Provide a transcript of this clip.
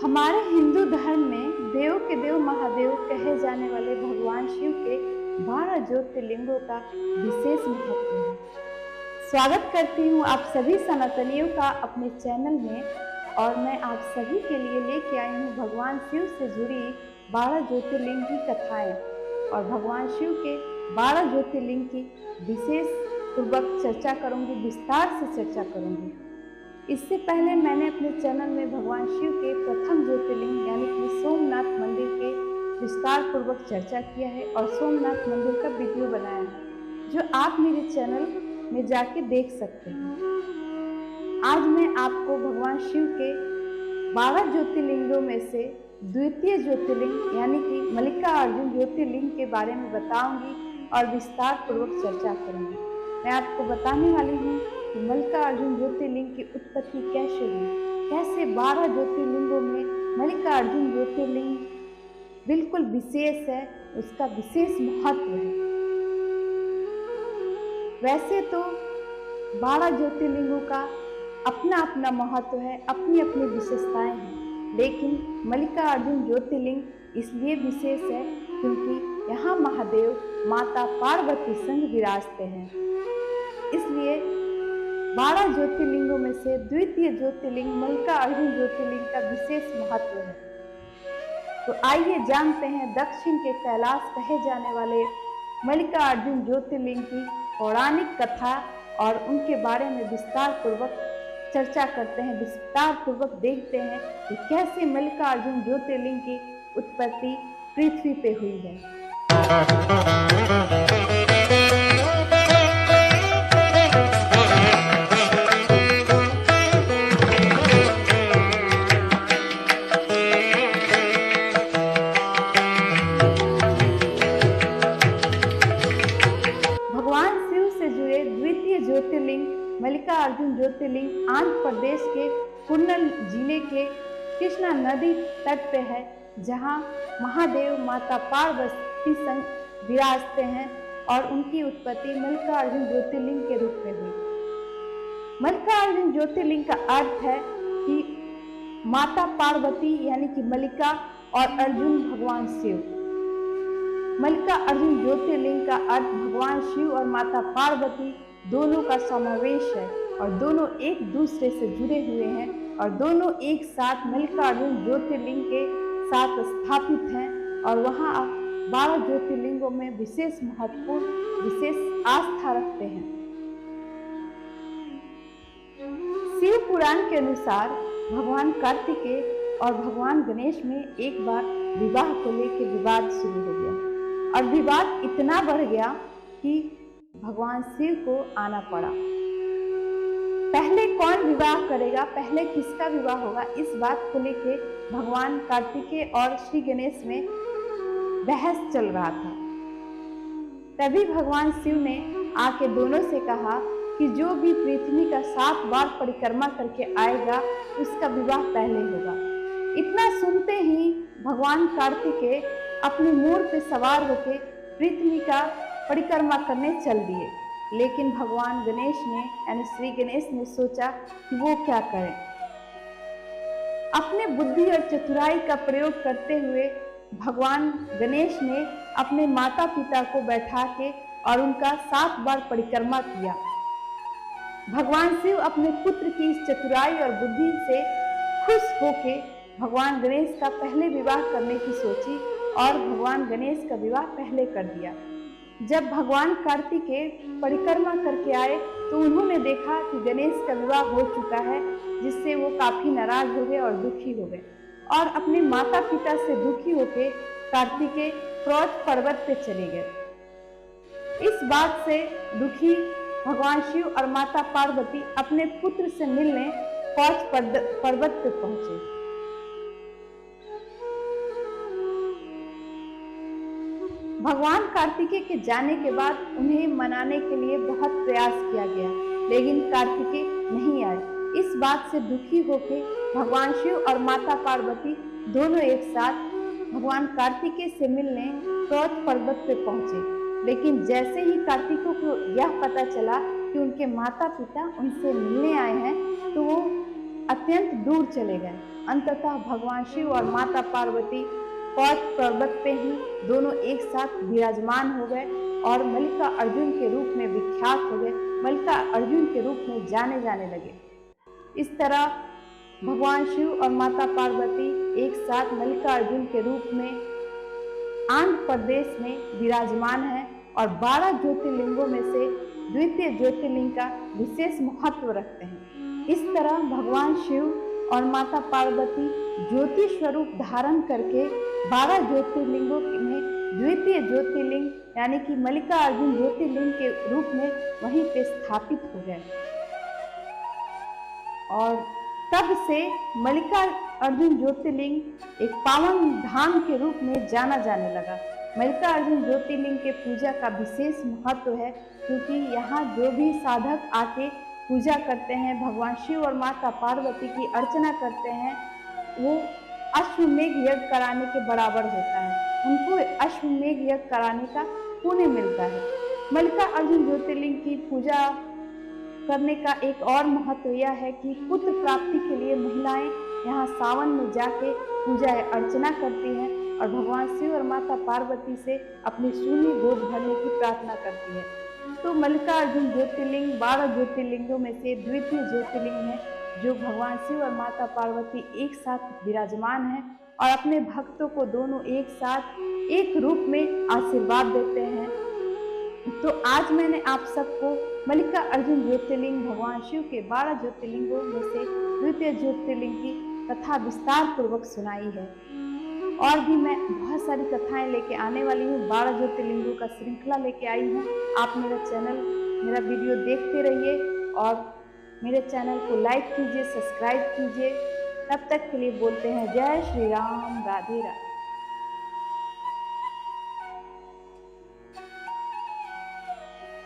हमारे हिंदू धर्म में देव के देव महादेव कहे जाने वाले भगवान शिव के 12 ज्योतिर्लिंगों का विशेष महत्व है। स्वागत करती हूँ आप सभी सनातनियों का अपने चैनल में और मैं आप सभी के लिए लेके आई हूँ भगवान शिव से जुड़ी 12 ज्योतिर्लिंग की कथाएं और भगवान शिव के 12 ज्योतिर्लिंग की विशेष पूर्वक चर्चा करूंगी, विस्तार से चर्चा करूंगी। इससे पहले मैंने अपने चैनल में भगवान शिव के प्रथम ज्योतिर्लिंग यानी कि सोमनाथ मंदिर के विस्तार पूर्वक चर्चा किया है और सोमनाथ मंदिर का वीडियो बनाया है जो आप मेरे चैनल में जाके देख सकते हैं। आज मैं आपको भगवान शिव के 12 ज्योतिर्लिंगों में से द्वितीय ज्योतिर्लिंग यानी कि मल्लिकार्जुन ज्योतिर्लिंग के बारे में बताऊंगी और विस्तार पूर्वक चर्चा करूंगी। मैं आपको बताने वाली हूँ कि मल्लिकार्जुन ज्योतिर्लिंग की उत्पत्ति कैसे हुई, कैसे 12 ज्योतिर्लिंगों में मल्लिकार्जुन ज्योतिर्लिंग बिल्कुल विशेष है, उसका विशेष महत्व है। वैसे तो 12 ज्योतिर्लिंगों का अपना अपना महत्व है, अपनी अपनी विशेषताएं हैं, लेकिन मल्लिकार्जुन ज्योतिर्लिंग इसलिए विशेष है क्योंकि यहाँ महादेव माता पार्वती संग विराजते हैं। इसलिए 12 ज्योतिर्लिंगों में से द्वितीय ज्योतिर्लिंग मल्लिकार्जुन ज्योतिर्लिंग का विशेष महत्व है। तो आइए जानते हैं दक्षिण के कैलाश कहे जाने वाले मल्लिकार्जुन ज्योतिर्लिंग की पौराणिक कथा और उनके बारे में विस्तार पूर्वक चर्चा करते हैं, विस्तार पूर्वक देखते हैं कि कैसे मल्लिकार्जुन ज्योतिर्लिंग की उत्पत्ति पृथ्वी पे हुई है। भगवान शिव से जुड़े द्वितीय ज्योतिर्लिंग मल्लिकार्जुन ज्योतिर्लिंग आंध्र प्रदेश के कुर्नूल जिले के कृष्णा नदी तट पे है, जहां महादेव माता पार्वती संग विराजते हैं और उनकी उत्पत्ति मल्लिकार्जुन ज्योतिर्लिंग के रूप में हुई। मल्लिकार्जुन ज्योतिर्लिंग का अर्थ है कि माता पार्वती यानी कि मल्लिका और अर्जुन भगवान शिव। मल्लिकार्जुन ज्योतिर्लिंग का अर्थ भगवान शिव और माता पार्वती दोनों का समावेश है और दोनों एक दूसरे से जुड़े हुए हैं और दोनों एक साथ मल्लिकार्जुन ज्योतिर्लिंग के साथ स्थापित हैं और वहाँ 12 ज्योतिर्लिंगों में विशेष महत्वपूर्ण विशेष आस्था रखते हैं। शिव पुराण के अनुसार भगवान कार्तिकेय और भगवान गणेश में एक बार विवाह को लेकर विवाद शुरू हो गया और विवाद इतना बढ़ गया कि भगवान शिव को आना पड़ा। पहले कौन विवाह करेगा, पहले किसका विवाह होगा, इस बात को लेके भगवान कार्तिकेय और श्री गणेश में बहस चल रहा था। तभी भगवान शिव ने आके दोनों से कहा कि जो भी पृथ्वी का 7 बार परिक्रमा करके आएगा उसका विवाह पहले होगा। इतना सुनते ही भगवान कार्तिकेय अपनी मोर पे सवार होकर पृथ्वी का परिक्रमा करने चल दिए, लेकिन भगवान गणेश ने यानी श्री गणेश ने सोचा कि वो क्या करें। अपने बुद्धि और चतुराई का प्रयोग करते हुए भगवान गणेश ने अपने माता पिता को बैठा के और उनका 7 बार परिक्रमा किया। भगवान शिव अपने पुत्र की इस चतुराई और बुद्धि से खुश होके भगवान गणेश का पहले विवाह करने की सोची और भगवान गणेश का विवाह पहले कर दिया। जब भगवान कार्तिकेय परिक्रमा करके आए तो उन्होंने देखा कि गणेश का विवाह हो चुका है, जिससे वो काफी नाराज हो गए और दुखी हो गए और अपने माता पिता से दुखी होकर कार्तिकेय क्रोध पर्वत पे चले गए। इस बात से दुखी भगवान शिव और माता पार्वती अपने पुत्र से मिलने क्रोध पर्वत पे पहुंचे। भगवान कार्तिकेय के जाने के बाद उन्हें मनाने के लिए बहुत प्रयास किया गया, लेकिन कार्तिकेय नहीं आए। इस बात से दुखी होकर भगवान शिव और माता पार्वती दोनों एक साथ भगवान कार्तिकेय से मिलने क्रोध पर्वत पे पहुंचे, लेकिन जैसे ही कार्तिकेय को यह पता चला कि उनके माता पिता उनसे मिलने आए हैं तो वो अत्यंत दूर चले गए। अंततः भगवान शिव और माता पार्वती पर्वत पे ही दोनों एक साथ विराजमान हो गए और मल्लिका अर्जुन के रूप में विख्यात हो गए, मल्लिका अर्जुन के रूप में जाने जाने लगे। इस तरह भगवान शिव और माता पार्वती एक साथ मल्लिका अर्जुन के रूप में आंध्र प्रदेश में विराजमान है और 12 ज्योतिर्लिंगों में से द्वितीय ज्योतिर्लिंग का विशेष महत्व रखते हैं। इस तरह भगवान शिव और माता पार्वती ज्योति स्वरूप धारण करके 12 ज्योतिर्लिंगों में द्वितीय ज्योतिर्लिंग यानी कि मल्लिका अर्जुन ज्योतिर्लिंग के रूप में वहीं पे स्थापित हो गए और तब से मल्लिका अर्जुन ज्योतिर्लिंग एक पावन धाम के रूप में जाना जाने लगा। मल्लिका अर्जुन ज्योतिर्लिंग के पूजा का विशेष महत्व है क्योंकि यहाँ जो भी साधक आके पूजा करते हैं, भगवान शिव और माता पार्वती की अर्चना करते हैं, वो अश्वमेघ यज्ञ कराने के बराबर होता है। उनको अश्वमेघ यज्ञ कराने का पुण्य मिलता है। मल्लिका अर्जुन ज्योतिर्लिंग की पूजा करने का एक और महत्व यह है कि पुत्र प्राप्ति के लिए महिलाएं यहाँ सावन में जाके पूजा अर्चना करती हैं और भगवान शिव और माता पार्वती से अपनी शून्य गोद भरने की प्रार्थना करती है। तो मल्लिका अर्जुन ज्योतिर्लिंग 12 ज्योतिर्लिंगों में से द्वितीय ज्योतिर्लिंग है जो भगवान शिव और माता पार्वती एक साथ विराजमान है और अपने भक्तों को दोनों एक साथ एक रूप में आशीर्वाद देते हैं। तो आज मैंने आप सबको मल्लिका अर्जुन ज्योतिर्लिंग भगवान शिव के 12 ज्योतिर्लिंगों में से द्वितीय ज्योतिर्लिंग की कथा विस्तार पूर्वक सुनाई है और भी मैं बहुत सारी कथाएं लेके आने वाली हूँ। 12 ज्योतिर्लिंगों का श्रृंखला लेके आई हूँ। आप मेरा वीडियो देखते रहिए और मेरे चैनल को लाइक कीजिए, सब्सक्राइब कीजिए। तब तक के लिए बोलते हैं जय श्री राम, राधे राधे।